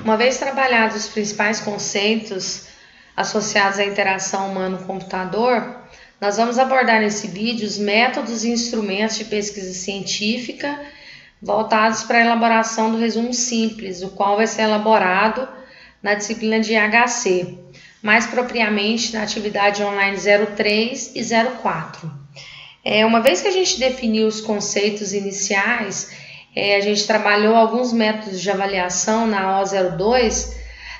Uma vez trabalhados os principais conceitos associados à interação humano-computador, nós vamos abordar nesse vídeo os métodos e instrumentos de pesquisa científica voltados para a elaboração do resumo simples, o qual vai ser elaborado na disciplina de IHC, mais propriamente na atividade online 03 e 04. Uma vez que a gente definiu os conceitos iniciais, a gente trabalhou alguns métodos de avaliação na O02,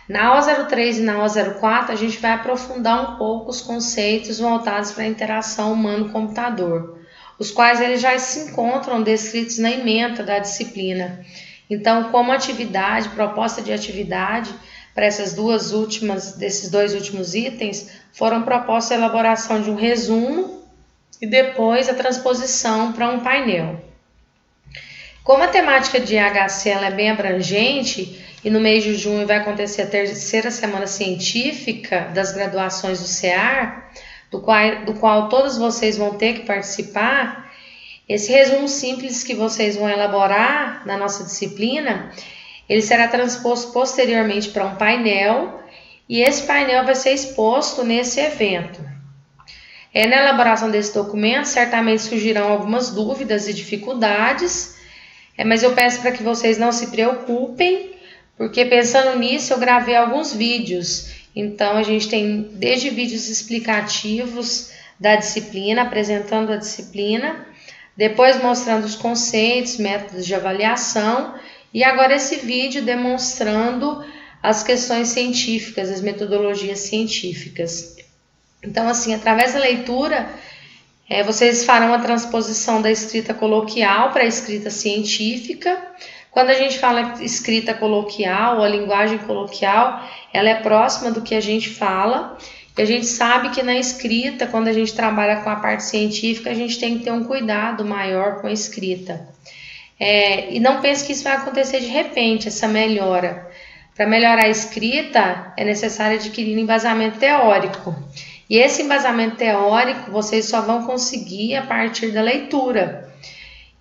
na O03 e na O04 a gente vai aprofundar um pouco os conceitos voltados para a interação humano-computador, os quais eles já se encontram descritos na ementa da disciplina. Então, como atividade, proposta de atividade, para desses dois últimos itens, foram propostas a elaboração de um resumo e depois a transposição para um painel. Como a temática de IHC ela é bem abrangente e no mês de junho vai acontecer a terceira semana científica das graduações do CEAR, do qual todos vocês vão ter que participar, esse resumo simples que vocês vão elaborar na nossa disciplina, ele será transposto posteriormente para um painel e esse painel vai ser exposto nesse evento. Na elaboração desse documento, certamente surgirão algumas dúvidas e dificuldades, mas eu peço para que vocês não se preocupem, porque pensando nisso eu gravei alguns vídeos. Então a gente tem desde vídeos explicativos da disciplina, apresentando a disciplina, depois mostrando os conceitos, métodos de avaliação, e agora esse vídeo demonstrando as questões científicas, as metodologias científicas. Então, assim, através da leitura, vocês farão a transposição da escrita coloquial para a escrita científica. Quando a gente fala escrita coloquial ou a linguagem coloquial, ela é próxima do que a gente fala. E a gente sabe que na escrita, quando a gente trabalha com a parte científica, a gente tem que ter um cuidado maior com a escrita. E não pense que isso vai acontecer de repente, essa melhora. Para melhorar a escrita, é necessário adquirir um embasamento teórico. E esse embasamento teórico vocês só vão conseguir a partir da leitura.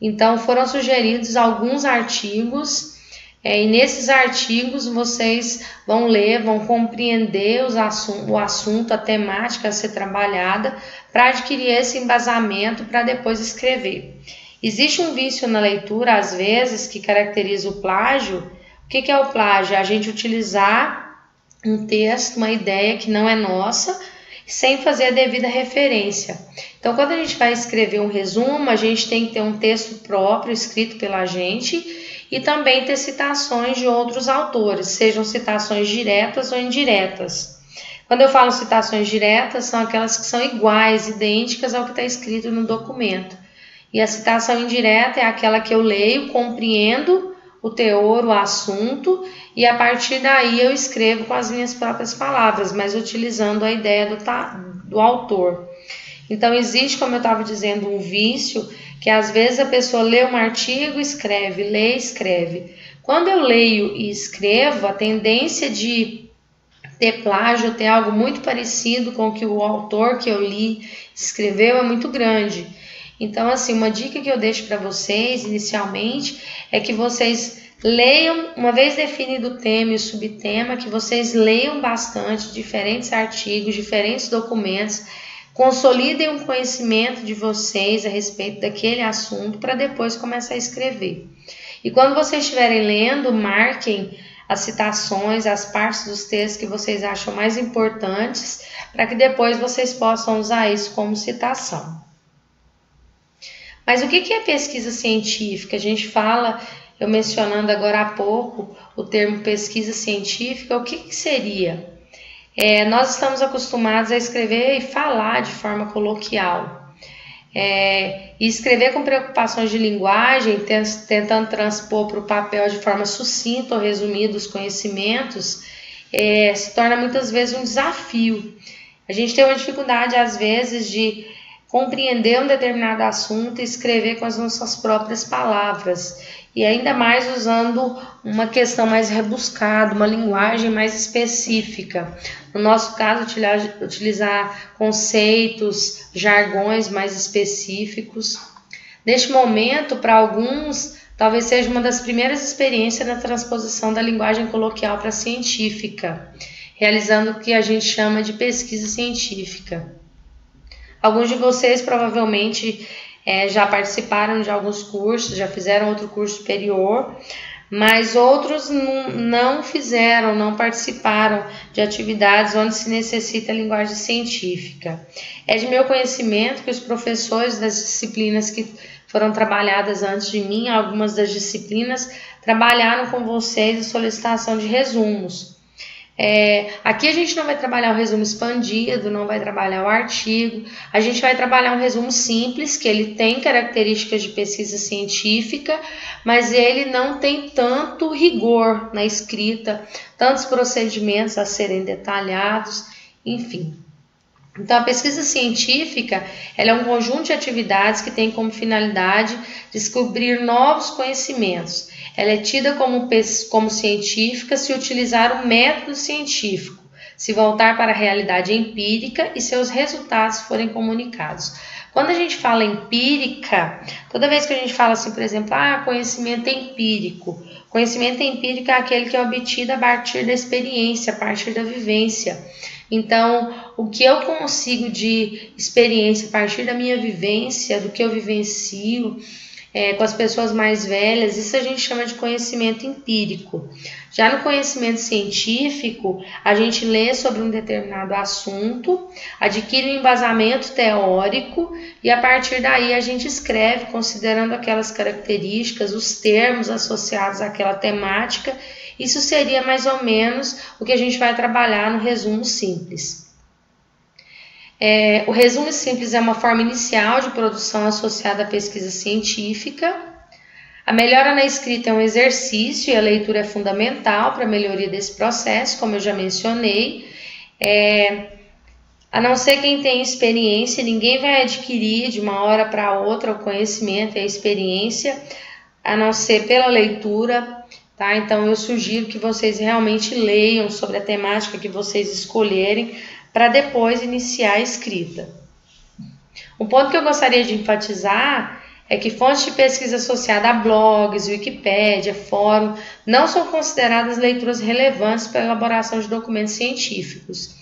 Então, foram sugeridos alguns artigos, e nesses artigos vocês vão ler, vão compreender o assunto, a temática a ser trabalhada, para adquirir esse embasamento para depois escrever. Existe um vício na leitura, às vezes, que caracteriza o plágio. O que é o plágio? É a gente utilizar um texto, uma ideia que não é nossa, sem fazer a devida referência. Então, quando a gente vai escrever um resumo, a gente tem que ter um texto próprio, escrito pela gente, e também ter citações de outros autores, sejam citações diretas ou indiretas. Quando eu falo citações diretas, são aquelas que são iguais, idênticas ao que está escrito no documento. E a citação indireta é aquela que eu leio, compreendo o teor, o assunto, e a partir daí eu escrevo com as minhas próprias palavras, mas utilizando a ideia do autor. Então existe, como eu estava dizendo, um vício, que às vezes a pessoa lê um artigo, escreve, lê, escreve. Quando eu leio e escrevo, a tendência de ter plágio, ter algo muito parecido com o que o autor que eu li escreveu é muito grande. Então, assim, uma dica que eu deixo para vocês, inicialmente, é que vocês leiam, uma vez definido o tema e o subtema, que vocês leiam bastante diferentes artigos, diferentes documentos, consolidem um conhecimento de vocês a respeito daquele assunto para depois começar a escrever. E quando vocês estiverem lendo, marquem as citações, as partes dos textos que vocês acham mais importantes, para que depois vocês possam usar isso como citação. Mas o que é pesquisa científica? A gente fala, eu mencionando agora há pouco o termo pesquisa científica, o que seria? Nós estamos acostumados a escrever e falar de forma coloquial. E escrever com preocupações de linguagem, tentando transpor para o papel de forma sucinta ou resumida os conhecimentos, se torna muitas vezes um desafio. A gente tem uma dificuldade, às vezes, de compreender um determinado assunto e escrever com as nossas próprias palavras, e ainda mais usando uma questão mais rebuscada, uma linguagem mais específica. No nosso caso, utilizar conceitos, jargões mais específicos. Neste momento, para talvez seja uma das primeiras experiências na transposição da linguagem coloquial para a científica, realizando o que a gente chama de pesquisa científica. Alguns de vocês provavelmente já participaram de alguns cursos, já fizeram outro curso superior, mas outros não fizeram, não participaram de atividades onde se necessita linguagem científica. É de meu conhecimento que os professores das disciplinas que foram trabalhadas antes de mim, algumas das disciplinas, trabalharam com vocês a solicitação de resumos. Aqui a gente não vai trabalhar o resumo expandido, não vai trabalhar o artigo, a gente vai trabalhar um resumo simples, que ele tem características de pesquisa científica, mas ele não tem tanto rigor na escrita, tantos procedimentos a serem detalhados, enfim. Então, a pesquisa científica ela é um conjunto de atividades que tem como finalidade descobrir novos conhecimentos. Ela é tida como científica se utilizar o método científico, se voltar para a realidade empírica e seus resultados forem comunicados. Quando a gente fala empírica, toda vez que a gente fala assim, por exemplo, conhecimento empírico. Conhecimento empírico é aquele que é obtido a partir da experiência, a partir da vivência. Então, o que eu consigo de experiência a partir da minha vivência, do que eu vivencio com as pessoas mais velhas, isso a gente chama de conhecimento empírico. Já no conhecimento científico, a gente lê sobre um determinado assunto, adquire um embasamento teórico e a partir daí a gente escreve considerando aquelas características, os termos associados àquela temática. Isso seria mais ou menos o que a gente vai trabalhar no resumo simples. O resumo simples é uma forma inicial de produção associada à pesquisa científica. A melhora na escrita é um exercício e a leitura é fundamental para a melhoria desse processo, como eu já mencionei. A não ser quem tem experiência, ninguém vai adquirir de uma hora para outra o conhecimento e a experiência, a não ser pela leitura. Tá? Então, eu sugiro que vocês realmente leiam sobre a temática que vocês escolherem para depois iniciar a escrita. Um ponto que eu gostaria de enfatizar é que fontes de pesquisa associadas a blogs, Wikipédia, fórum, não são consideradas leituras relevantes para a elaboração de documentos científicos.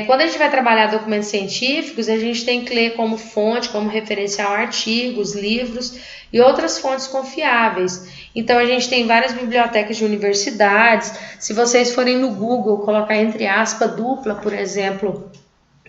Quando a gente vai trabalhar documentos científicos, a gente tem que ler como fonte, como referencial artigos, livros e outras fontes confiáveis. Então, a gente tem várias bibliotecas de universidades. Se vocês forem no Google, colocar entre aspas dupla, por exemplo,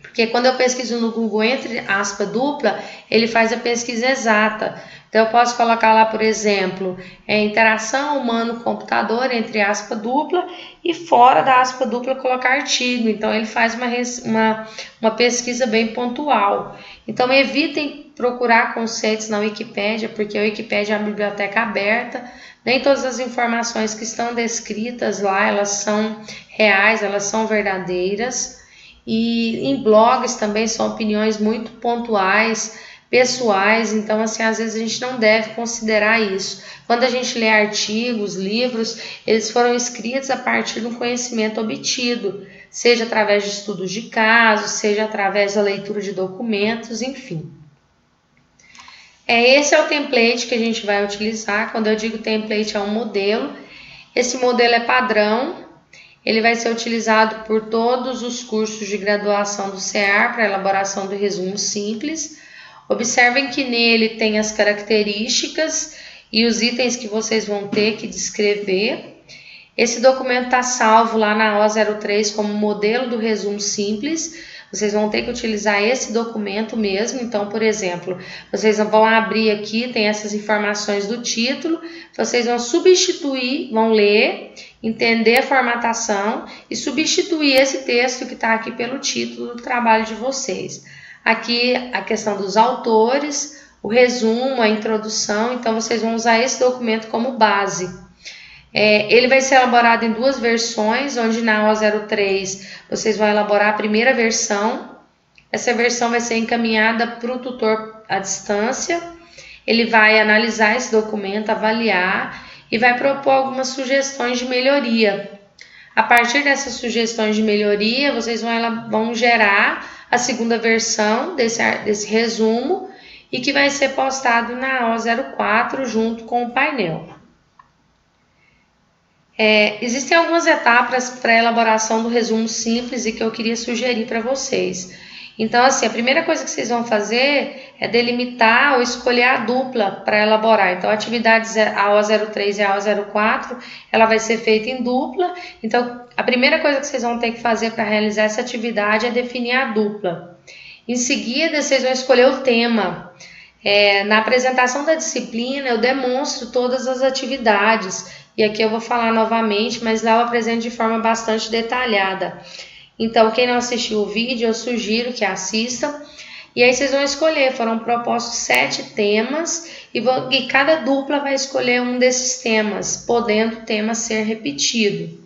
porque quando eu pesquiso no Google entre aspas dupla, ele faz a pesquisa exata. Então, eu posso colocar lá, por exemplo, interação humano-computador, entre aspas dupla, e fora da aspa dupla colocar artigo. Então, ele faz uma pesquisa bem pontual. Então, evitem procurar conceitos na Wikipédia, porque a Wikipédia é uma biblioteca aberta. Nem todas as informações que estão descritas lá, elas são reais, elas são verdadeiras. E em blogs também são opiniões muito pontuais, pessoais, então assim, às vezes a gente não deve considerar isso. Quando a gente lê artigos, livros, eles foram escritos a partir do conhecimento obtido, seja através de estudos de casos, seja através da leitura de documentos, enfim. Esse é o template que a gente vai utilizar. Quando eu digo template, é um modelo. Esse modelo é padrão. Ele vai ser utilizado por todos os cursos de graduação do CEAR para elaboração do resumo simples. Observem que nele tem as características e os itens que vocês vão ter que descrever. Esse documento está salvo lá na O03 como modelo do resumo simples. Vocês vão ter que utilizar esse documento mesmo. Então, por exemplo, vocês vão abrir aqui, tem essas informações do título. Vocês vão substituir, vão ler, entender a formatação e substituir esse texto que está aqui pelo título do trabalho de vocês. Aqui a questão dos autores, o resumo, a introdução. Então, vocês vão usar esse documento como base. Ele vai ser elaborado em duas versões, onde na O03 vocês vão elaborar a primeira versão. Essa versão vai ser encaminhada para o tutor à distância. Ele vai analisar esse documento, avaliar e vai propor algumas sugestões de melhoria. A partir dessas sugestões de melhoria, vocês vão gerar a segunda versão desse resumo e que vai ser postado na aula 04 junto com o painel. Existem algumas etapas para a elaboração do resumo simples e que eu queria sugerir para vocês. Então, assim, a primeira coisa que vocês vão fazer é delimitar ou escolher a dupla para elaborar. Então, a atividade aula 03 e a aula 04, ela vai ser feita em dupla. Então, a primeira coisa que vocês vão ter que fazer para realizar essa atividade é definir a dupla. Em seguida, vocês vão escolher o tema. Na apresentação da disciplina, eu demonstro todas as atividades. E aqui eu vou falar novamente, mas lá eu apresento de forma bastante detalhada. Então, quem não assistiu o vídeo, eu sugiro que assistam. E aí vocês vão escolher, foram propostos 7 temas e cada dupla vai escolher um desses temas, podendo o tema ser repetido.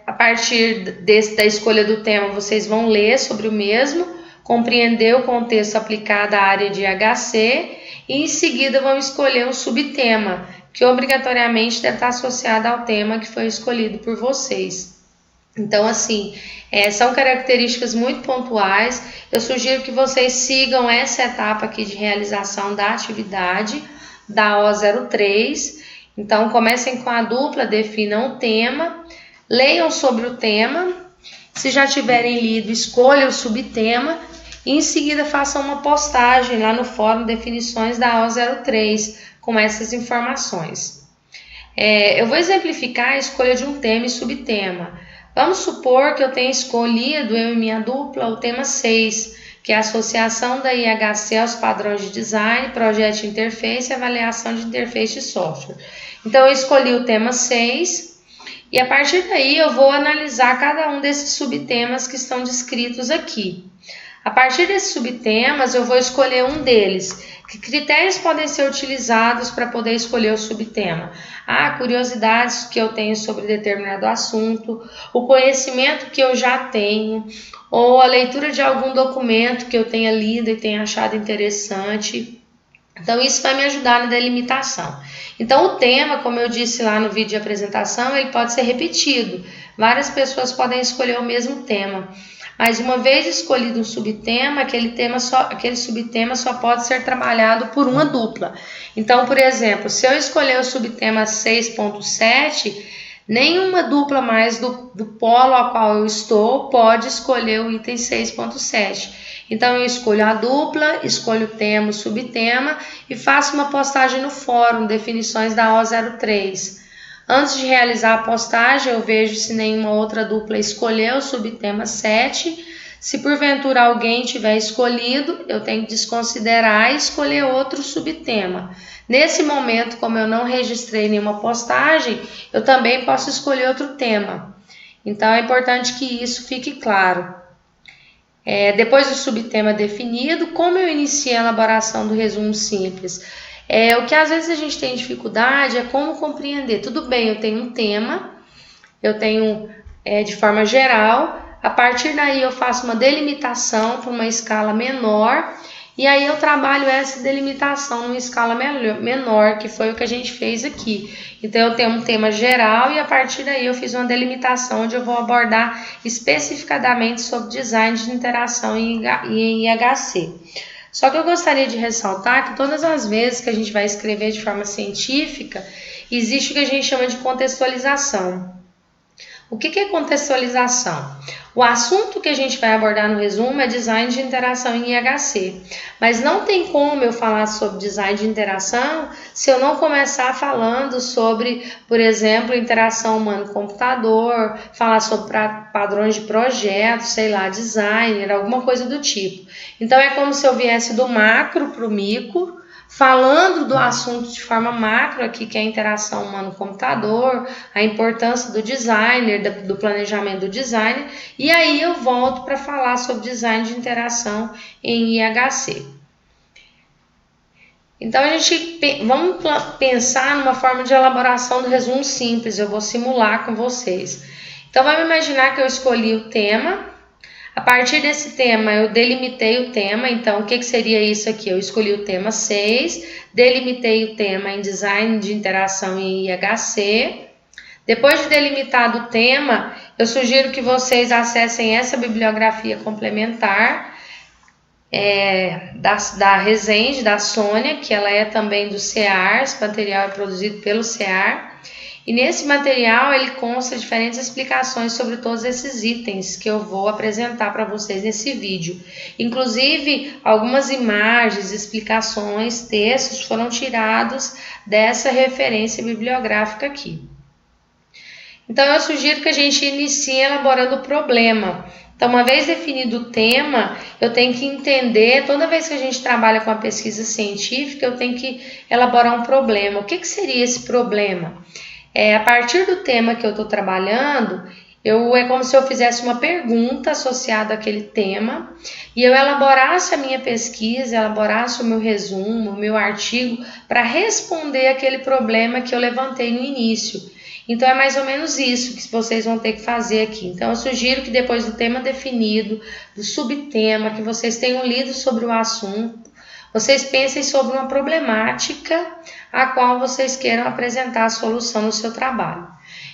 A partir da escolha do tema, vocês vão ler sobre o mesmo, compreender o contexto aplicado à área de IHC e em seguida vão escolher um subtema, que obrigatoriamente deve estar associado ao tema que foi escolhido por vocês. Então, assim, são características muito pontuais. Eu sugiro que vocês sigam essa etapa aqui de realização da atividade da aula 03. Então, comecem com a dupla, definam o tema, leiam sobre o tema. Se já tiverem lido, escolham o subtema e em seguida façam uma postagem lá no fórum Definições da aula 03 com essas informações. Eu vou exemplificar a escolha de um tema e subtema. Vamos supor que eu tenha escolhido, eu e minha dupla, o tema 6, que é a associação da IHC aos padrões de design, projeto de interface e avaliação de interface de software. Então, eu escolhi o tema 6 e a partir daí eu vou analisar cada um desses subtemas que estão descritos aqui. A partir desses subtemas, eu vou escolher um deles. Que critérios podem ser utilizados para poder escolher o subtema? Curiosidades que eu tenho sobre determinado assunto, o conhecimento que eu já tenho, ou a leitura de algum documento que eu tenha lido e tenha achado interessante. Então, isso vai me ajudar na delimitação. Então, o tema, como eu disse lá no vídeo de apresentação, ele pode ser repetido. Várias pessoas podem escolher o mesmo tema. Mas uma vez escolhido um subtema, aquele subtema só pode ser trabalhado por uma dupla. Então, por exemplo, se eu escolher o subtema 6.7, nenhuma dupla mais do polo ao qual eu estou pode escolher o item 6.7. Então, eu escolho a dupla, escolho o tema, o subtema e faço uma postagem no fórum Definições da aula 03. Antes de realizar a postagem, eu vejo se nenhuma outra dupla escolheu o subtema 7. Se porventura alguém tiver escolhido, eu tenho que desconsiderar e escolher outro subtema. Nesse momento, como eu não registrei nenhuma postagem, eu também posso escolher outro tema. Então, é importante que isso fique claro. Depois do subtema definido, como eu iniciei a elaboração do resumo simples? O que às vezes a gente tem dificuldade é como compreender. Tudo bem, eu tenho um tema, eu tenho de forma geral, a partir daí eu faço uma delimitação para uma escala menor e aí eu trabalho essa delimitação numa escala menor, que foi o que a gente fez aqui. Então eu tenho um tema geral e a partir daí eu fiz uma delimitação onde eu vou abordar especificadamente sobre design de interação em IHC. Só que eu gostaria de ressaltar que todas as vezes que a gente vai escrever de forma científica, existe o que a gente chama de contextualização. O que é contextualização? O assunto que a gente vai abordar no resumo é design de interação em IHC. Mas não tem como eu falar sobre design de interação se eu não começar falando sobre, por exemplo, interação humano-computador, falar sobre padrões de projeto, sei lá, designer, alguma coisa do tipo. Então é como se eu viesse do macro para o micro, falando do assunto de forma macro aqui, que é a interação humano-computador, a importância do designer, do planejamento do designer, e aí eu volto para falar sobre design de interação em IHC. Então, vamos pensar numa forma de elaboração do resumo simples, eu vou simular com vocês. Então, vamos imaginar que eu escolhi o tema. A partir desse tema, eu delimitei o tema, então o que seria isso aqui? Eu escolhi o tema 6, delimitei o tema em design de interação em IHC. Depois de delimitado o tema, eu sugiro que vocês acessem essa bibliografia complementar. da Resende, da Sônia, que ela é também do CEAR. Esse material é produzido pelo CEAR. E nesse material ele consta diferentes explicações sobre todos esses itens que eu vou apresentar para vocês nesse vídeo. Inclusive, algumas imagens, explicações, textos foram tirados dessa referência bibliográfica aqui. Então, eu sugiro que a gente inicie elaborando o problema. Então, uma vez definido o tema, eu tenho que entender, toda vez que a gente trabalha com a pesquisa científica, eu tenho que elaborar um problema. O que seria esse problema? A partir do tema que eu estou trabalhando, é como se eu fizesse uma pergunta associada àquele tema e eu elaborasse a minha pesquisa, elaborasse o meu resumo, o meu artigo para responder aquele problema que eu levantei no início. Então, é mais ou menos isso que vocês vão ter que fazer aqui. Então, eu sugiro que depois do tema definido, do subtema, que vocês tenham lido sobre o assunto, vocês pensem sobre uma problemática a qual vocês queiram apresentar a solução no seu trabalho.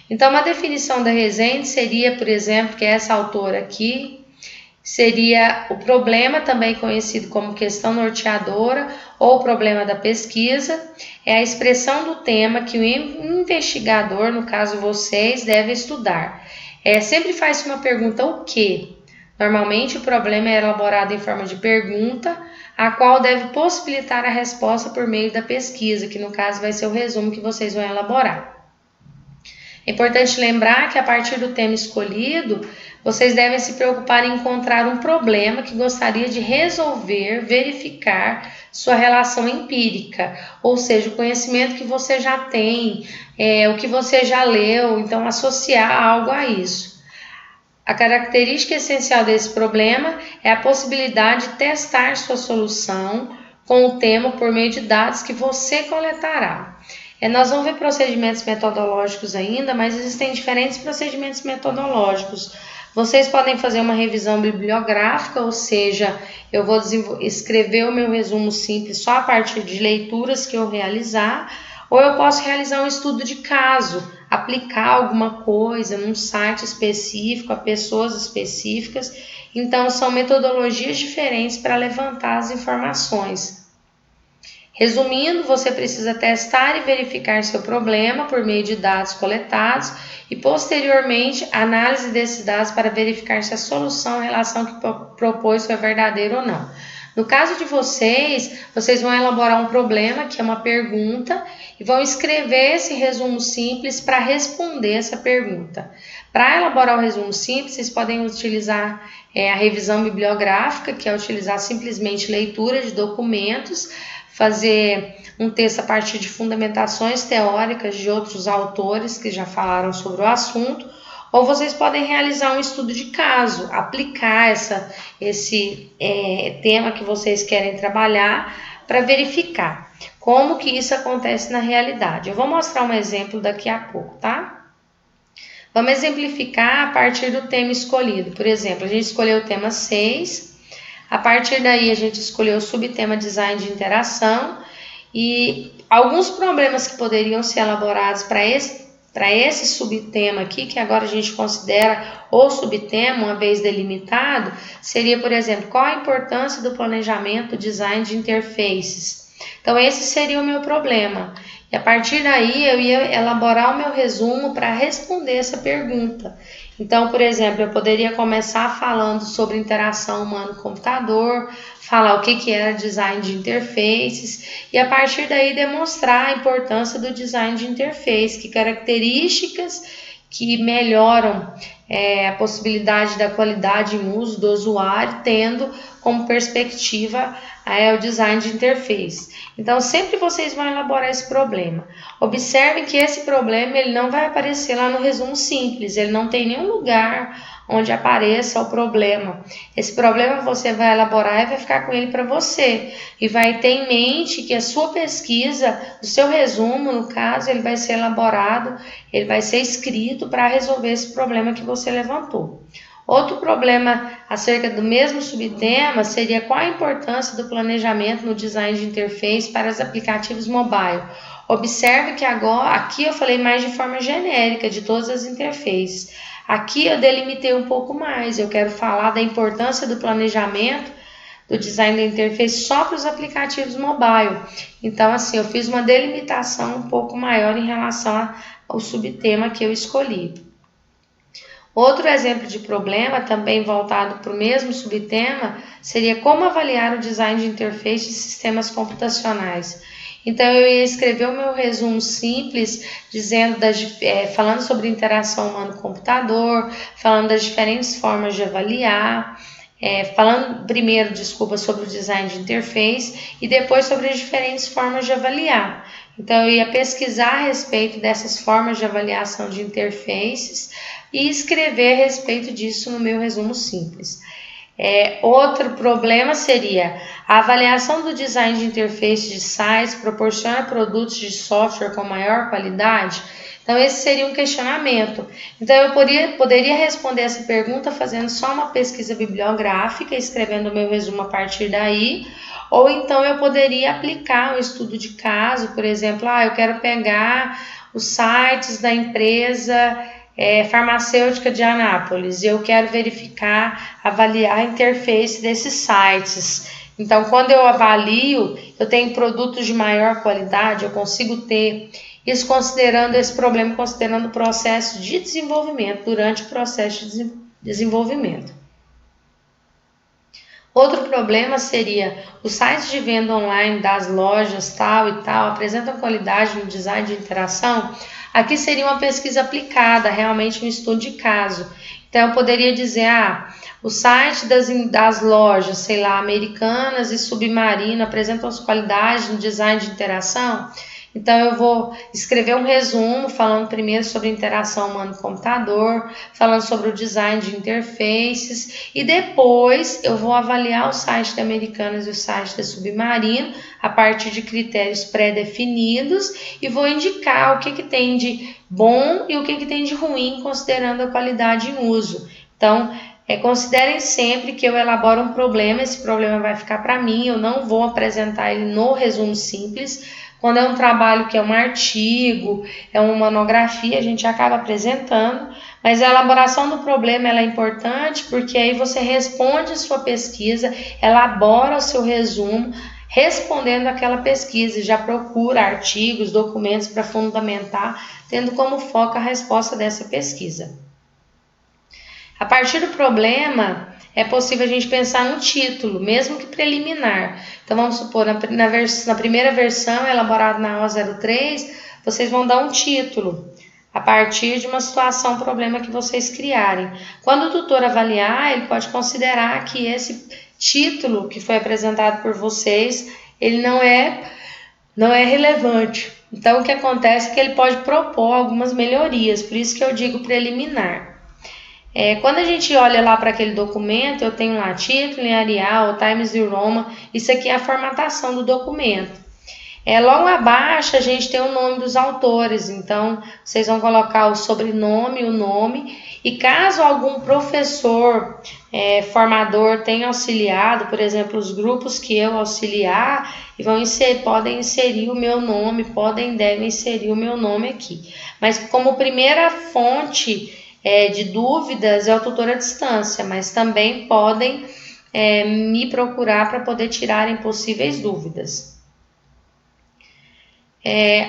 Então, uma definição da Resende seria, por exemplo, que essa autora aqui, seria o problema, também conhecido como questão norteadora ou problema da pesquisa, é a expressão do tema que o investigador, no caso vocês, deve estudar. Sempre faz uma pergunta, o quê? Normalmente o problema é elaborado em forma de pergunta, a qual deve possibilitar a resposta por meio da pesquisa, que no caso vai ser o resumo que vocês vão elaborar. É importante lembrar que a partir do tema escolhido, vocês devem se preocupar em encontrar um problema que gostaria de resolver, verificar sua relação empírica, ou seja, o conhecimento que você já tem, o que você já leu, então associar algo a isso. A característica essencial desse problema é a possibilidade de testar sua solução com o tema por meio de dados que você coletará. Nós vamos ver procedimentos metodológicos ainda, mas existem diferentes procedimentos metodológicos. Vocês podem fazer uma revisão bibliográfica, ou seja, eu vou escrever o meu resumo simples só a partir de leituras que eu realizar, ou eu posso realizar um estudo de caso, aplicar alguma coisa num site específico, a pessoas específicas. Então, são metodologias diferentes para levantar as informações. Resumindo, você precisa testar e verificar seu problema por meio de dados coletados e, posteriormente, análise desses dados para verificar se a solução ou relação que propôs foi verdadeira ou não. No caso de vocês vão elaborar um problema, que é uma pergunta, e vão escrever esse resumo simples para responder essa pergunta. Para elaborar o resumo simples, vocês podem utilizar a revisão bibliográfica, que é utilizar simplesmente leitura de documentos, fazer um texto a partir de fundamentações teóricas de outros autores que já falaram sobre o assunto, ou vocês podem realizar um estudo de caso, aplicar esse tema que vocês querem trabalhar para verificar como que isso acontece na realidade. Eu vou mostrar um exemplo daqui a pouco, tá? Vamos exemplificar a partir do tema escolhido. Por exemplo, a gente escolheu o tema 6, a partir daí a gente escolheu o subtema design de interação e alguns problemas que poderiam ser elaborados para esse subtema aqui, que agora a gente considera o subtema, uma vez delimitado, seria, por exemplo, qual a importância do planejamento, design de interfaces. Então, esse seria o meu problema. E a partir daí, eu ia elaborar o meu resumo para responder essa pergunta. Então, por exemplo, eu poderia começar falando sobre interação humano-computador, falar o que era design de interfaces e a partir daí demonstrar a importância do design de interface, que características que melhoram a possibilidade da qualidade em uso do usuário, tendo como perspectiva o design de interface. Então, sempre vocês vão elaborar esse problema. Observem que esse problema ele não vai aparecer lá no resumo simples, ele não tem nenhum lugar onde apareça o problema. Esse problema você vai elaborar e vai ficar com ele para você. E vai ter em mente que a sua pesquisa, o seu resumo, no caso, ele vai ser elaborado, ele vai ser escrito para resolver esse problema que você levantou. Outro problema acerca do mesmo subtema seria qual a importância do planejamento no design de interface para os aplicativos mobile. Observe que aqui eu falei mais de forma genérica de todas as interfaces. Aqui eu delimitei um pouco mais, eu quero falar da importância do planejamento do design da interface só para os aplicativos mobile. Então, assim, eu fiz uma delimitação um pouco maior em relação ao subtema que eu escolhi. Outro exemplo de problema, também voltado para o mesmo subtema, seria como avaliar o design de interface de sistemas computacionais. Então, eu ia escrever o meu resumo simples, falando sobre interação humano-computador, falando das diferentes formas de avaliar, falando primeiro, sobre o design de interface e depois sobre as diferentes formas de avaliar. Então, eu ia pesquisar a respeito dessas formas de avaliação de interfaces e escrever a respeito disso no meu resumo simples. Outro problema seria a avaliação do design de interface de sites proporciona produtos de software com maior qualidade? Então, esse seria um questionamento. Então, eu poderia responder essa pergunta fazendo só uma pesquisa bibliográfica, escrevendo o meu resumo a partir daí, ou então eu poderia aplicar um estudo de caso, por exemplo, eu quero pegar os sites da empresa farmacêutica de Anápolis, eu quero avaliar a interface desses sites. Então, quando eu avalio, eu tenho produtos de maior qualidade, eu consigo ter isso considerando esse problema, considerando o processo de desenvolvimento, durante o processo de desenvolvimento. Outro problema seria os sites de venda online das lojas tal e tal apresentam qualidade no design de interação? Aqui seria uma pesquisa aplicada, realmente um estudo de caso. Então, eu poderia dizer, o site das lojas, sei lá, Americanas e Submarino apresentam as qualidades no design de interação? Então, eu vou escrever um resumo falando primeiro sobre interação humano-computador, falando sobre o design de interfaces e depois eu vou avaliar o site da Americanas e o site da Submarino a partir de critérios pré-definidos e vou indicar o que tem de bom e o que tem de ruim, considerando a qualidade em uso. Então, considerem sempre que eu elaboro um problema, esse problema vai ficar para mim, eu não vou apresentar ele no resumo simples. Quando é um trabalho que é um artigo, é uma monografia, a gente acaba apresentando, mas a elaboração do problema ela é importante porque aí você responde a sua pesquisa, elabora o seu resumo, respondendo aquela pesquisa, já procura artigos, documentos para fundamentar, tendo como foco a resposta dessa pesquisa. A partir do problema, é possível a gente pensar no título, mesmo que preliminar. Então, vamos supor, na primeira versão, elaborada na O03, vocês vão dar um título, a partir de uma situação, problema que vocês criarem. Quando o tutor avaliar, ele pode considerar que esse título que foi apresentado por vocês, ele não é relevante. Então, o que acontece é que ele pode propor algumas melhorias, por isso que eu digo preliminar. Quando a gente olha lá para aquele documento, eu tenho lá título em Arial, Times New Roman, isso aqui é a formatação do documento. Logo abaixo a gente tem o nome dos autores, então vocês vão colocar o sobrenome, o nome, e caso algum professor, formador tenha auxiliado, por exemplo, os grupos que eu auxiliar, e podem inserir o meu nome, devem inserir o meu nome aqui. Mas como primeira fonte de dúvidas é o tutor à distância, mas também podem me procurar para poder tirarem possíveis dúvidas.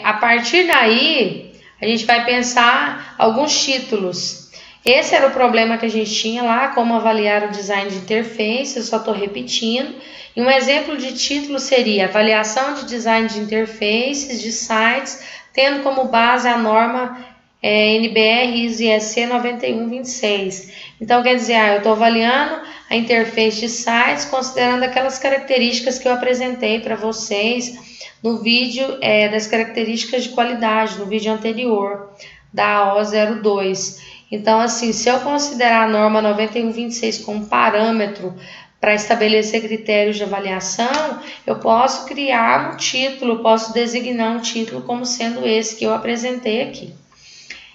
A partir daí, a gente vai pensar alguns títulos. Esse era o problema que a gente tinha lá, como avaliar o design de interface, eu só estou repetindo. E um exemplo de título seria avaliação de design de interfaces de sites, tendo como base a norma NBR ISO 9126. Então, quer dizer, eu estou avaliando a interface de sites considerando aquelas características que eu apresentei para vocês no vídeo das características de qualidade, no vídeo anterior, da O02. Então, assim, se eu considerar a norma 9126 como parâmetro para estabelecer critérios de avaliação, eu posso criar um título, posso designar um título como sendo esse que eu apresentei aqui.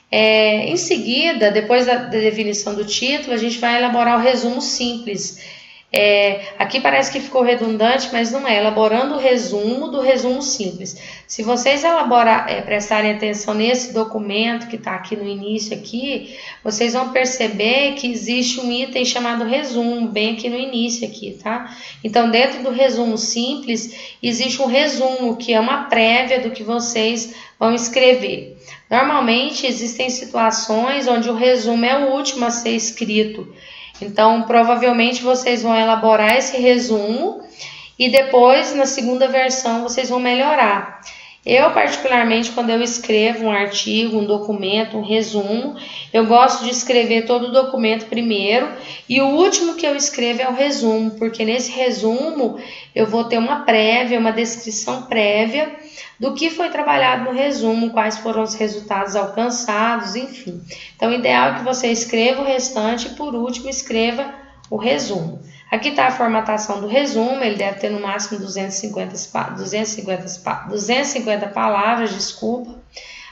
Em seguida, depois da definição do título, a gente vai elaborar o resumo simples. Aqui parece que ficou redundante, mas não é. Elaborando o resumo do resumo simples. Se vocês prestarem atenção nesse documento que está aqui no início aqui, vocês vão perceber que existe um item chamado resumo, bem aqui no início aqui, tá? Então, dentro do resumo simples, existe um resumo, que é uma prévia do que vocês vão escrever. Normalmente, existem situações onde o resumo é o último a ser escrito. Então, provavelmente vocês vão elaborar esse resumo e depois, na segunda versão, vocês vão melhorar. Eu, particularmente, quando eu escrevo um artigo, um documento, um resumo, eu gosto de escrever todo o documento primeiro e o último que eu escrevo é o resumo, porque nesse resumo eu vou ter uma prévia, uma descrição prévia do que foi trabalhado no resumo, quais foram os resultados alcançados, enfim. Então, o ideal é que você escreva o restante e, por último, escreva o resumo. Aqui está a formatação do resumo, ele deve ter no máximo 250 palavras, desculpa.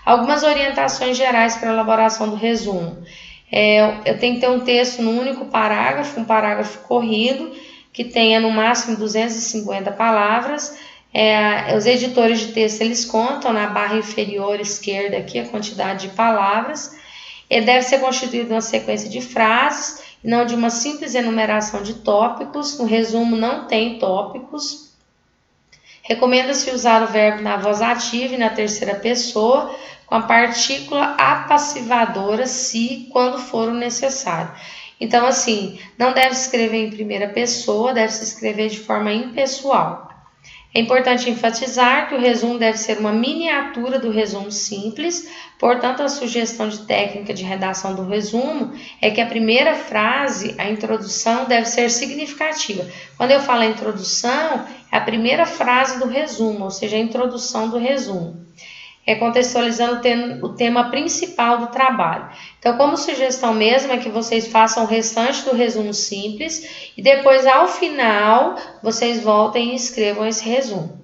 Algumas orientações gerais para a elaboração do resumo. Eu tenho que ter um texto num único parágrafo, um parágrafo corrido, que tenha no máximo 250 palavras. Os editores de texto, eles contam na barra inferior esquerda aqui a quantidade de palavras. Ele deve ser constituído de uma sequência de frases, e não de uma simples enumeração de tópicos. No resumo não tem tópicos. Recomenda-se usar o verbo na voz ativa e na terceira pessoa, com a partícula apassivadora, se quando for o necessário. Então, assim, não deve se escrever em primeira pessoa, deve se escrever de forma impessoal. É importante enfatizar que o resumo deve ser uma miniatura do resumo simples, portanto, a sugestão de técnica de redação do resumo é que a primeira frase, a introdução, deve ser significativa. Quando eu falo introdução, é a primeira frase do resumo, ou seja, a introdução do resumo. Contextualizando o tema principal do trabalho. Então, como sugestão mesmo é que vocês façam o restante do resumo simples e depois, ao final, vocês voltem e escrevam esse resumo.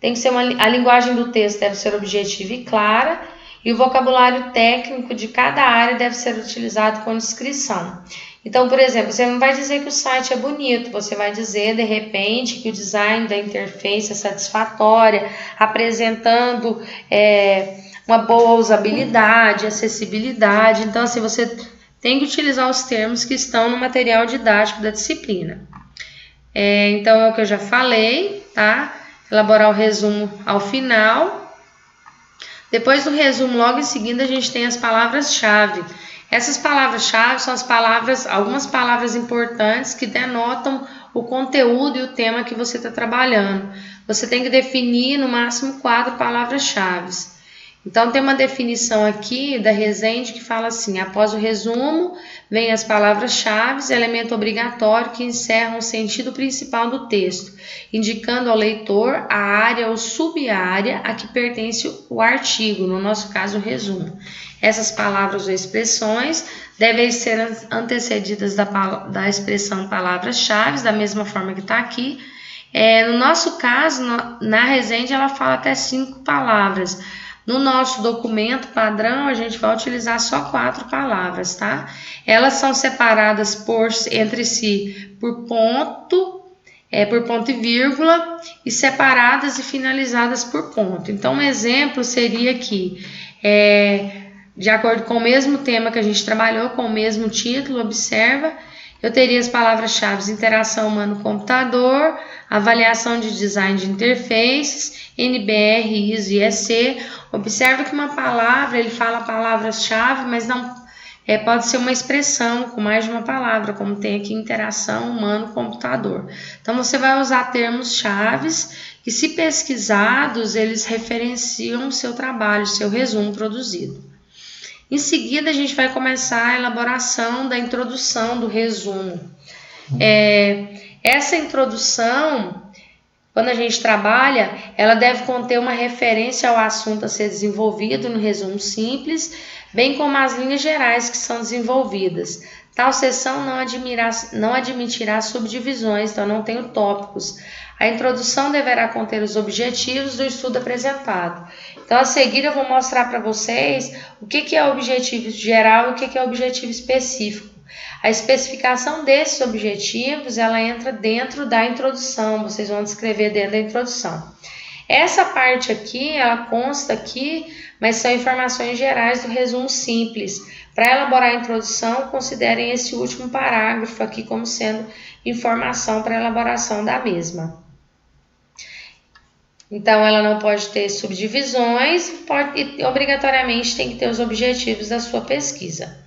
Tem que ser a linguagem do texto deve ser objetiva e clara e o vocabulário técnico de cada área deve ser utilizado com discrição. Então, por exemplo, você não vai dizer que o site é bonito, você vai dizer, de repente, que o design da interface é satisfatória, apresentando uma boa usabilidade, acessibilidade. Então, assim, você tem que utilizar os termos que estão no material didático da disciplina. Então, é o que eu já falei, tá? Elaborar o resumo ao final. Depois do resumo, logo em seguida, a gente tem as palavras-chave. Essas palavras-chave são algumas palavras importantes que denotam o conteúdo e o tema que você está trabalhando. Você tem que definir no máximo 4 palavras-chave. Então, tem uma definição aqui da Rezende que fala assim: após o resumo, vem as palavras-chave, elemento obrigatório que encerram o sentido principal do texto, indicando ao leitor a área ou sub-área a que pertence o artigo, no nosso caso, o resumo. Essas palavras ou expressões devem ser antecedidas da expressão palavras-chave, da mesma forma que está aqui. No nosso caso, na Rezende, ela fala até 5 palavras. No nosso documento padrão, a gente vai utilizar só 4 palavras, tá? Elas são separadas entre si por ponto e vírgula, e separadas e finalizadas por ponto. Então, um exemplo seria aqui, de acordo com o mesmo tema que a gente trabalhou, com o mesmo título, observa, eu teria as palavras-chave: interação humano-computador, avaliação de design de interfaces, NBR, ISO e EC. Observa que uma palavra, ele fala palavras-chave, mas não pode ser uma expressão com mais de uma palavra, como tem aqui interação humano-computador. Então, você vai usar termos-chaves que, se pesquisados, eles referenciam o seu trabalho, o seu resumo produzido. Em seguida, a gente vai começar a elaboração da introdução do resumo. Essa introdução, quando a gente trabalha, ela deve conter uma referência ao assunto a ser desenvolvido no resumo simples, bem como as linhas gerais que são desenvolvidas. Tal seção não admitirá subdivisões, então não tem tópicos. A introdução deverá conter os objetivos do estudo apresentado. Então, a seguir, eu vou mostrar para vocês o que é objetivo geral e o que é objetivo específico. A especificação desses objetivos, ela entra dentro da introdução, vocês vão descrever dentro da introdução. Essa parte aqui, ela consta aqui, mas são informações gerais do resumo simples. Para elaborar a introdução, considerem esse último parágrafo aqui como sendo informação para a elaboração da mesma. Então, ela não pode ter subdivisões, e obrigatoriamente tem que ter os objetivos da sua pesquisa.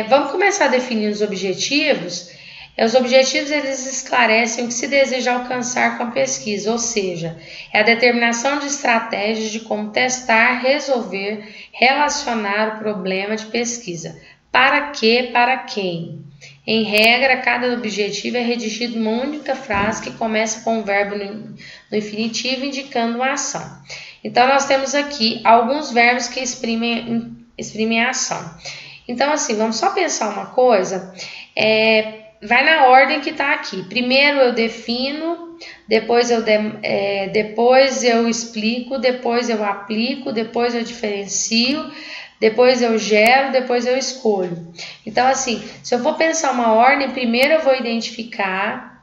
Vamos começar a definir os objetivos. Os objetivos, eles esclarecem o que se deseja alcançar com a pesquisa, ou seja, é a determinação de estratégias de como testar, resolver, relacionar o problema de pesquisa. Para quê, para quem? Em regra, cada objetivo é redigido uma única frase que começa com um verbo no infinitivo indicando uma ação. Então, nós temos aqui alguns verbos que exprimem a ação. Então, assim, vamos só pensar uma coisa. Vai na ordem que está aqui. Primeiro eu defino, depois eu explico, depois eu aplico, depois eu diferencio, depois eu gero, depois eu escolho. Então, assim, se eu for pensar uma ordem, primeiro eu vou identificar,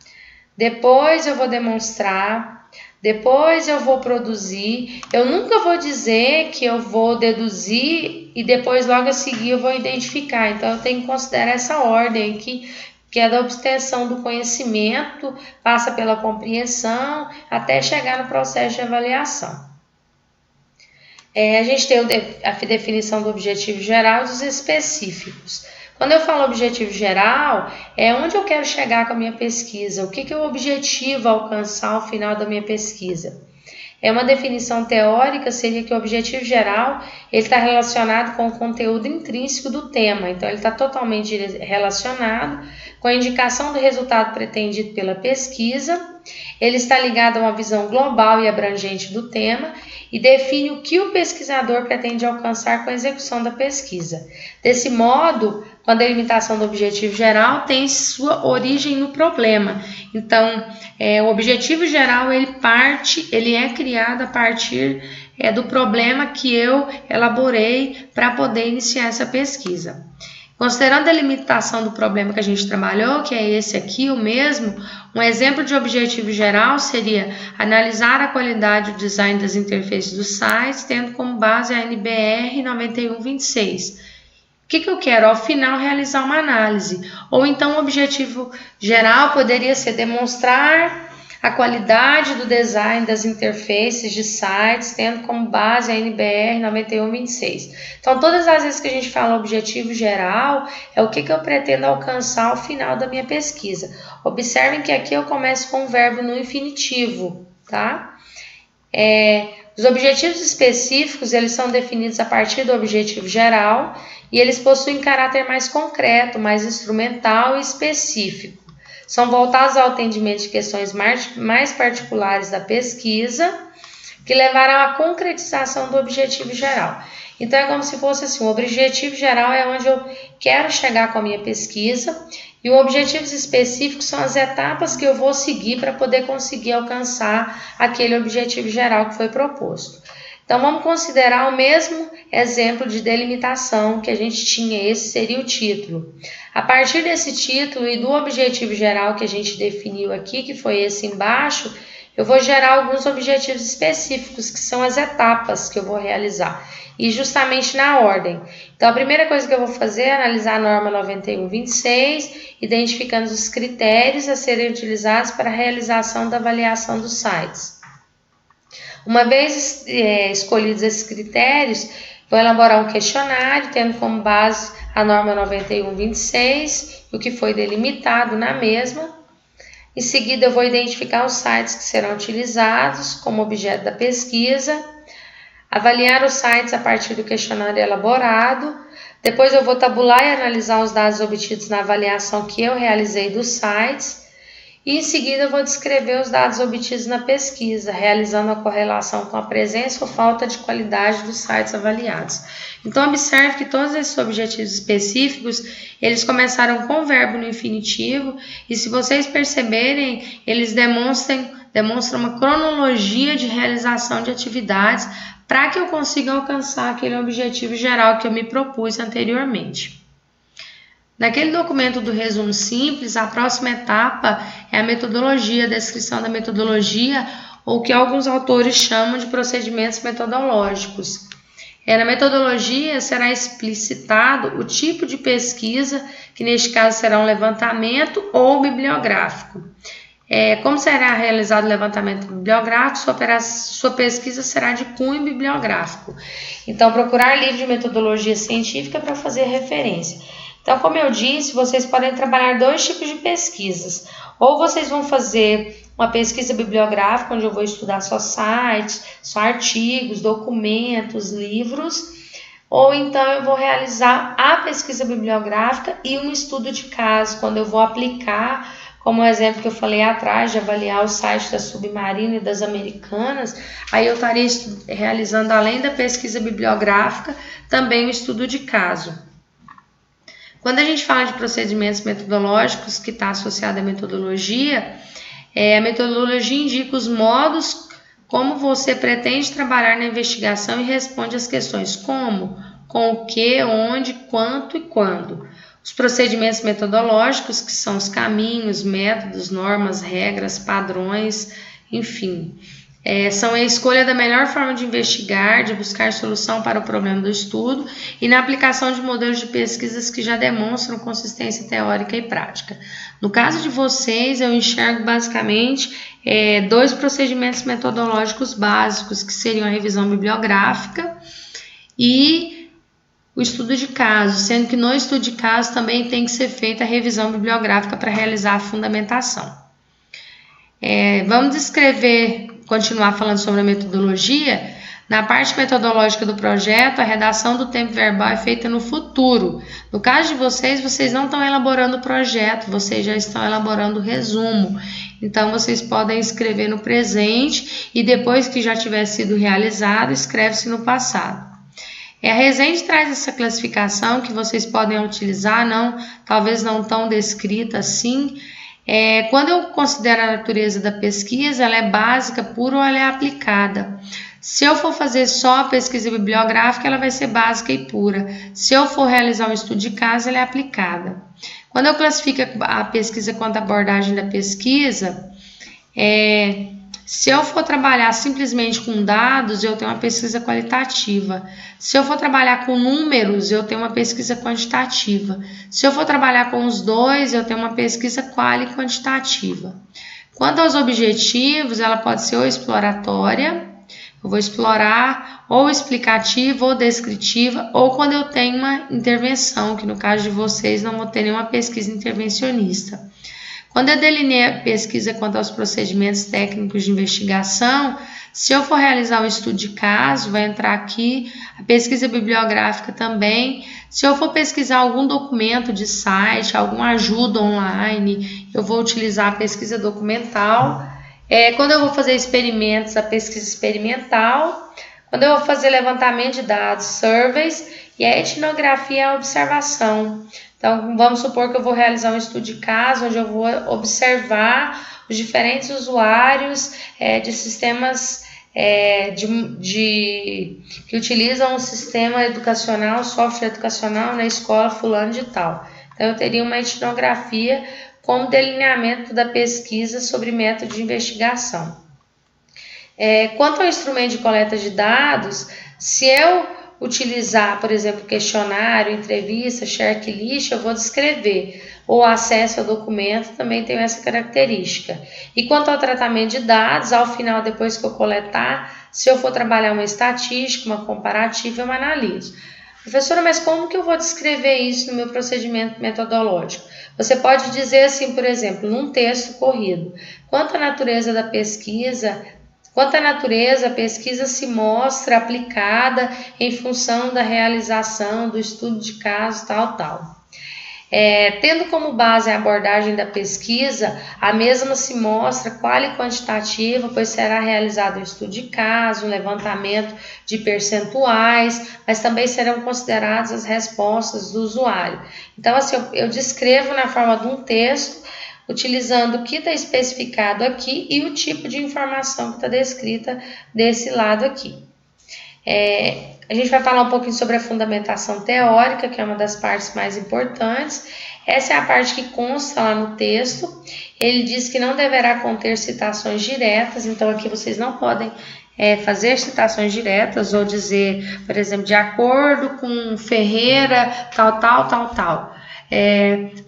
depois eu vou demonstrar, depois eu vou produzir. Eu nunca vou dizer que eu vou deduzir e depois logo a seguir eu vou identificar. Então, eu tenho que considerar essa ordem aqui, que é da obtenção do conhecimento, passa pela compreensão, até chegar no processo de avaliação. A gente tem a definição do objetivo geral e dos específicos. Quando eu falo objetivo geral, é onde eu quero chegar com a minha pesquisa, o que é o objetivo a alcançar ao final da minha pesquisa. Uma definição teórica seria que o objetivo geral está relacionado com o conteúdo intrínseco do tema, então ele está totalmente relacionado com a indicação do resultado pretendido pela pesquisa, ele está ligado a uma visão global e abrangente do tema e define o que o pesquisador pretende alcançar com a execução da pesquisa. Desse modo, com a delimitação do objetivo geral, tem sua origem no problema. Então, o objetivo geral ele é criado a partir do problema que eu elaborei para poder iniciar essa pesquisa. Considerando a limitação do problema que a gente trabalhou, que é esse aqui, o mesmo, um exemplo de objetivo geral seria analisar a qualidade do design das interfaces dos sites, tendo como base a NBR 9126. O que eu quero? Ao final, realizar uma análise. Ou então, o objetivo geral poderia ser demonstrar a qualidade do design das interfaces de sites, tendo como base a NBR 9126. Então, todas as vezes que a gente fala objetivo geral, é o que eu pretendo alcançar ao final da minha pesquisa. Observem que aqui eu começo com o verbo no infinitivo, tá? Os objetivos específicos, eles são definidos a partir do objetivo geral e eles possuem caráter mais concreto, mais instrumental e específico. São voltados ao atendimento de questões mais particulares da pesquisa, que levarão à concretização do objetivo geral. Então, é como se fosse assim, o objetivo geral é onde eu quero chegar com a minha pesquisa, e os objetivos específicos são as etapas que eu vou seguir para poder conseguir alcançar aquele objetivo geral que foi proposto. Então, vamos considerar o mesmo exemplo de delimitação que a gente tinha, esse seria o título. A partir desse título e do objetivo geral que a gente definiu aqui, que foi esse embaixo, eu vou gerar alguns objetivos específicos, que são as etapas que eu vou realizar, e justamente na ordem. Então, a primeira coisa que eu vou fazer é analisar a norma 9126, identificando os critérios a serem utilizados para a realização da avaliação dos sites. Uma vez escolhidos esses critérios, vou elaborar um questionário, tendo como base a norma 9126, o que foi delimitado na mesma. Em seguida, eu vou identificar os sites que serão utilizados como objeto da pesquisa, avaliar os sites a partir do questionário elaborado. Depois, eu vou tabular e analisar os dados obtidos na avaliação que eu realizei dos sites. E em seguida eu vou descrever os dados obtidos na pesquisa, realizando a correlação com a presença ou falta de qualidade dos sites avaliados. Então, observe que todos esses objetivos específicos, eles começaram com o verbo no infinitivo, e se vocês perceberem, eles demonstram uma cronologia de realização de atividades para que eu consiga alcançar aquele objetivo geral que eu me propus anteriormente. Naquele documento do resumo simples, a próxima etapa é a metodologia, a descrição da metodologia, ou que alguns autores chamam de procedimentos metodológicos. Na metodologia será explicitado o tipo de pesquisa, que neste caso será um levantamento ou bibliográfico. Como será realizado o levantamento bibliográfico, sua pesquisa será de cunho bibliográfico. Então, procurar livro de metodologia científica para fazer referência. Então, como eu disse, vocês podem trabalhar dois tipos de pesquisas. Ou vocês vão fazer uma pesquisa bibliográfica, onde eu vou estudar só sites, só artigos, documentos, livros, ou então eu vou realizar a pesquisa bibliográfica e um estudo de caso, quando eu vou aplicar, como o exemplo que eu falei atrás, de avaliar o site da Submarino e das Americanas, aí eu estaria realizando, além da pesquisa bibliográfica, também o estudo de caso. Quando a gente fala de procedimentos metodológicos, que está associado à metodologia, a metodologia indica os modos como você pretende trabalhar na investigação e responde às questões como, com o que, onde, quanto e quando. Os procedimentos metodológicos, que são os caminhos, métodos, normas, regras, padrões, enfim, são a escolha da melhor forma de investigar, de buscar solução para o problema do estudo e na aplicação de modelos de pesquisas que já demonstram consistência teórica e prática. No caso de vocês, eu enxergo basicamente dois procedimentos metodológicos básicos, que seriam a revisão bibliográfica e o estudo de caso, sendo que no estudo de caso também tem que ser feita a revisão bibliográfica para realizar a fundamentação. Vamos continuar falando sobre a metodologia. Na parte metodológica do projeto, a redação do tempo verbal é feita no futuro. No caso de vocês não estão elaborando o projeto, vocês já estão elaborando o resumo. Então, vocês podem escrever no presente e depois que já tiver sido realizado, escreve-se no passado. A Resende traz essa classificação que vocês podem utilizar, talvez não tão descrita assim. Quando eu considero a natureza da pesquisa, ela é básica, pura ou ela é aplicada. Se eu for fazer só a pesquisa bibliográfica, ela vai ser básica e pura. Se eu for realizar um estudo de caso, ela é aplicada. Quando eu classifico a pesquisa quanto à abordagem da pesquisa, se eu for trabalhar simplesmente com dados, eu tenho uma pesquisa qualitativa. Se eu for trabalhar com números, eu tenho uma pesquisa quantitativa. Se eu for trabalhar com os dois, eu tenho uma pesquisa quali e quantitativa. Quanto aos objetivos, ela pode ser ou exploratória, eu vou explorar, ou explicativa, ou descritiva, ou quando eu tenho uma intervenção, que no caso de vocês não vou ter nenhuma pesquisa intervencionista. Quando eu delineei a pesquisa quanto aos procedimentos técnicos de investigação, se eu for realizar um estudo de caso, vai entrar aqui a pesquisa bibliográfica também. Se eu for pesquisar algum documento de site, alguma ajuda online, eu vou utilizar a pesquisa documental. Quando eu vou fazer experimentos, a pesquisa experimental. Quando eu vou fazer levantamento de dados, surveys, e a etnografia é a observação. Então, vamos supor que eu vou realizar um estudo de caso, onde eu vou observar os diferentes usuários de sistemas que utilizam o sistema educacional, software educacional na escola fulano de tal. Então, eu teria uma etnografia como delineamento da pesquisa sobre método de investigação. Quanto ao instrumento de coleta de dados, se eu utilizar, por exemplo, questionário, entrevista, checklist, eu vou descrever. O acesso ao documento também tem essa característica. E quanto ao tratamento de dados, ao final, depois que eu coletar, se eu for trabalhar uma estatística, uma comparativa, eu analiso. Professora, mas como que eu vou descrever isso no meu procedimento metodológico? Você pode dizer assim, por exemplo, num texto corrido, quanto à natureza da pesquisa, a pesquisa se mostra aplicada em função da realização do estudo de caso, tal. Tendo como base a abordagem da pesquisa, a mesma se mostra qual e quantitativa, pois será realizado um estudo de caso, um levantamento de percentuais, mas também serão consideradas as respostas do usuário. Então, assim, eu descrevo na forma de um texto, utilizando o que está especificado aqui e o tipo de informação que está descrita desse lado aqui. A gente vai falar um pouquinho sobre a fundamentação teórica, que é uma das partes mais importantes. Essa é a parte que consta lá no texto. Ele diz que não deverá conter citações diretas, então aqui vocês não podem fazer citações diretas ou dizer, por exemplo, de acordo com Ferreira, tal.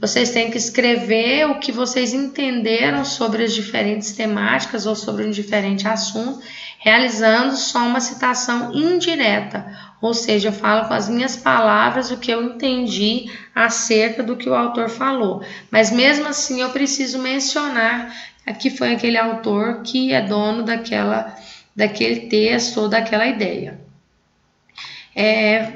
Vocês têm que escrever o que vocês entenderam sobre as diferentes temáticas ou sobre um diferente assunto, realizando só uma citação indireta, ou seja, eu falo com as minhas palavras o que eu entendi acerca do que o autor falou, mas mesmo assim eu preciso mencionar que foi aquele autor que é dono daquele texto ou daquela ideia.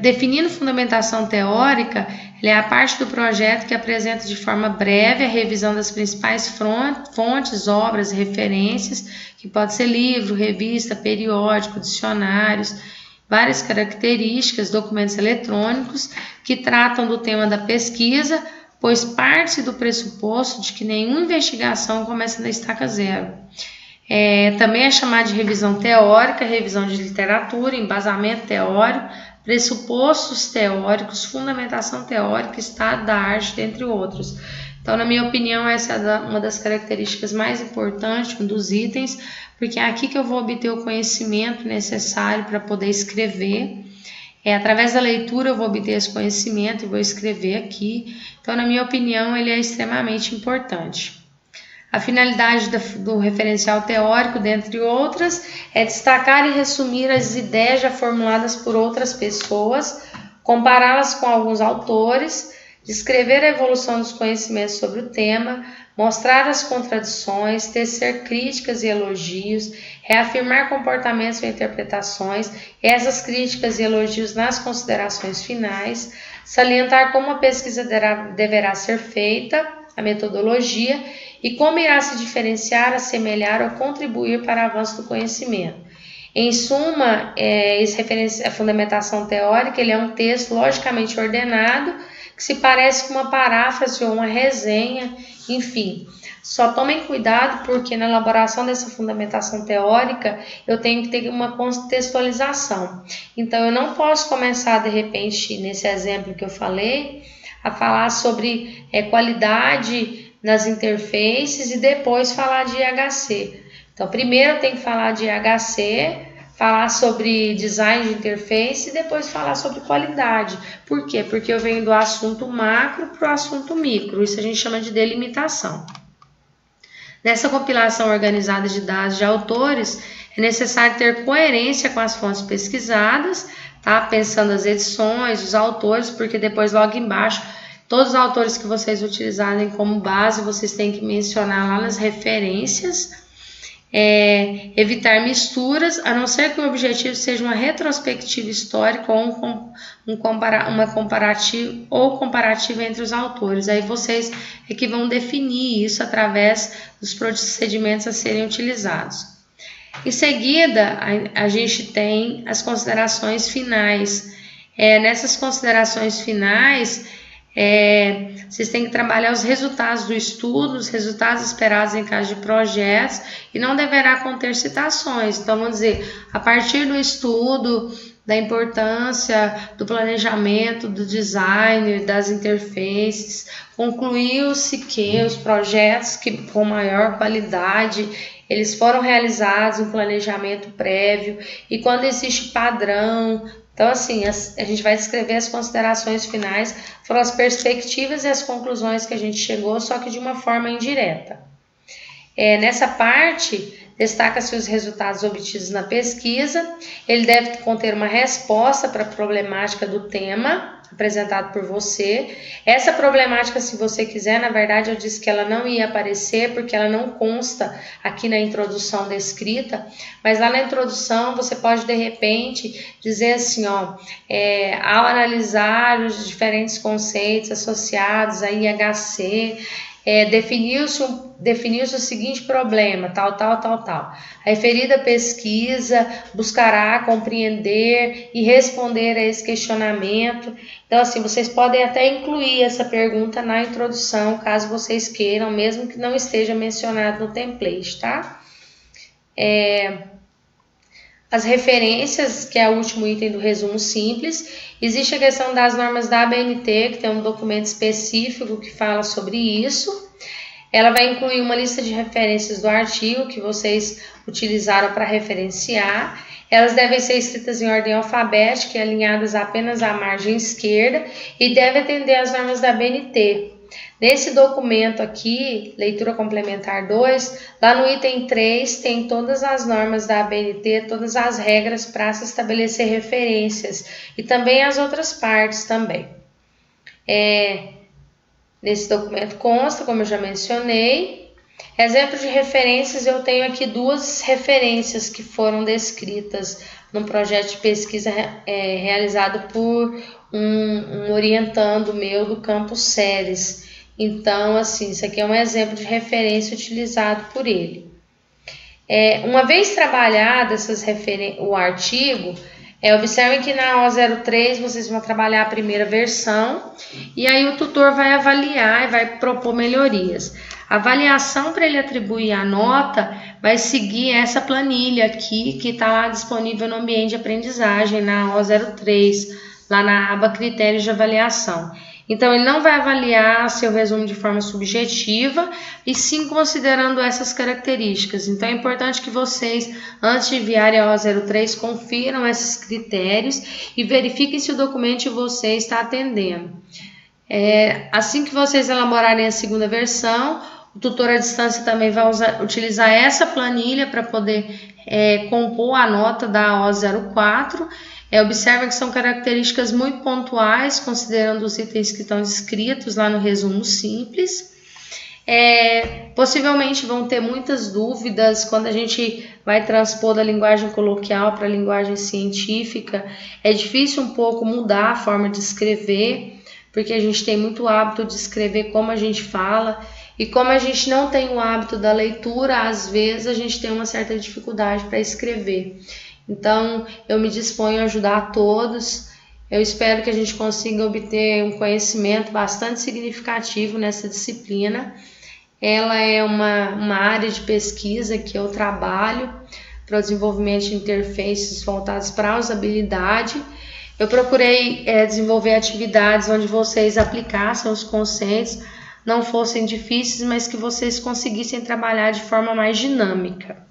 Definindo fundamentação teórica, ele é a parte do projeto que apresenta de forma breve a revisão das principais fontes, obras e referências, que pode ser livro, revista, periódico, dicionários, várias características, documentos eletrônicos que tratam do tema da pesquisa, pois parte do pressuposto de que nenhuma investigação começa na estaca zero. Também é chamado de revisão teórica, revisão de literatura, embasamento teórico, pressupostos teóricos, fundamentação teórica, estado da arte, dentre outros. Então, na minha opinião, essa é uma das características mais importantes, um dos itens, porque é aqui que eu vou obter o conhecimento necessário para poder escrever. Através da leitura eu vou obter esse conhecimento e vou escrever aqui. Então, na minha opinião, ele é extremamente importante. A finalidade do referencial teórico, dentre outras, é destacar e resumir as ideias já formuladas por outras pessoas, compará-las com alguns autores, descrever a evolução dos conhecimentos sobre o tema, mostrar as contradições, tecer críticas e elogios, reafirmar comportamentos e interpretações, essas críticas e elogios nas considerações finais, salientar como a pesquisa deverá ser feita, a metodologia, e como irá se diferenciar, assemelhar ou contribuir para o avanço do conhecimento. Em suma, a fundamentação teórica ele é um texto logicamente ordenado, que se parece com uma paráfrase ou uma resenha, enfim. Só tomem cuidado porque na elaboração dessa fundamentação teórica eu tenho que ter uma contextualização. Então eu não posso começar de repente, nesse exemplo que eu falei, a falar sobre qualidade nas interfaces e depois falar de IHC. Então primeiro eu tenho que falar de IHC, falar sobre design de interface e depois falar sobre qualidade. Por quê? Porque eu venho do assunto macro para o assunto micro. Isso a gente chama de delimitação. Nessa compilação organizada de dados de autores, é necessário ter coerência com as fontes pesquisadas, tá? Pensando as edições, os autores, porque depois logo embaixo, todos os autores que vocês utilizarem como base, vocês têm que mencionar lá nas referências. Evitar misturas, a não ser que o objetivo seja uma retrospectiva histórica ou uma comparativa entre os autores. Aí vocês é que vão definir isso através dos procedimentos a serem utilizados. Em seguida, a gente tem as considerações finais. Nessas considerações finais, vocês têm que trabalhar os resultados do estudo, os resultados esperados em caso de projetos e não deverá conter citações. Então, vamos dizer, a partir do estudo, da importância do planejamento, do design, das interfaces, concluiu-se que os projetos com maior qualidade, eles foram realizados em planejamento prévio e quando existe padrão. Então, assim, a gente vai descrever as considerações finais, foram as perspectivas e as conclusões que a gente chegou, só que de uma forma indireta. Nessa parte, destaca-se os resultados obtidos na pesquisa, ele deve conter uma resposta para a problemática do tema apresentado por você. Essa problemática, se você quiser, na verdade eu disse que ela não ia aparecer porque ela não consta aqui na introdução descrita, mas lá na introdução você pode de repente dizer assim, ao analisar os diferentes conceitos associados a IHC, definiu-se o seguinte problema, tal. A referida pesquisa buscará compreender e responder a esse questionamento. Então, assim, vocês podem até incluir essa pergunta na introdução, caso vocês queiram, mesmo que não esteja mencionado no template, tá? as referências, que é o último item do resumo simples. Existe a questão das normas da ABNT, que tem um documento específico que fala sobre isso. Ela vai incluir uma lista de referências do artigo que vocês utilizaram para referenciar. Elas devem ser escritas em ordem alfabética e alinhadas apenas à margem esquerda e devem atender às normas da ABNT. Nesse documento aqui, leitura complementar 2, lá no item 3 tem todas as normas da ABNT, todas as regras para se estabelecer referências e também as outras partes também. Nesse documento consta, como eu já mencionei, exemplo de referências. Eu tenho aqui 2 referências que foram descritas num projeto de pesquisa realizado por um orientando meu do campus Ceres. Então, assim, isso aqui é um exemplo de referência utilizado por ele. Uma vez trabalhado o artigo, observem que na O03 vocês vão trabalhar a primeira versão e aí o tutor vai avaliar e vai propor melhorias. A avaliação, para ele atribuir a nota, vai seguir essa planilha aqui que está lá disponível no ambiente de aprendizagem, na O03, lá na aba Critérios de Avaliação. Então, ele não vai avaliar seu resumo de forma subjetiva, e sim considerando essas características. Então, é importante que vocês, antes de enviarem a O03, confiram esses critérios e verifiquem se o documento de vocês está atendendo. Assim que vocês elaborarem a segunda versão, o tutor à distância também vai utilizar essa planilha para poder compor a nota da O04. Observa que são características muito pontuais, considerando os itens que estão descritos lá no resumo simples. Possivelmente vão ter muitas dúvidas quando a gente vai transpor da linguagem coloquial para a linguagem científica. É difícil um pouco mudar a forma de escrever, porque a gente tem muito hábito de escrever como a gente fala, e como a gente não tem o hábito da leitura, às vezes a gente tem uma certa dificuldade para escrever. Então, eu me disponho a ajudar a todos. Eu espero que a gente consiga obter um conhecimento bastante significativo nessa disciplina. Ela é uma área de pesquisa que eu trabalho para o desenvolvimento de interfaces voltadas para a usabilidade. Eu procurei desenvolver atividades onde vocês aplicassem os conceitos, não fossem difíceis, mas que vocês conseguissem trabalhar de forma mais dinâmica.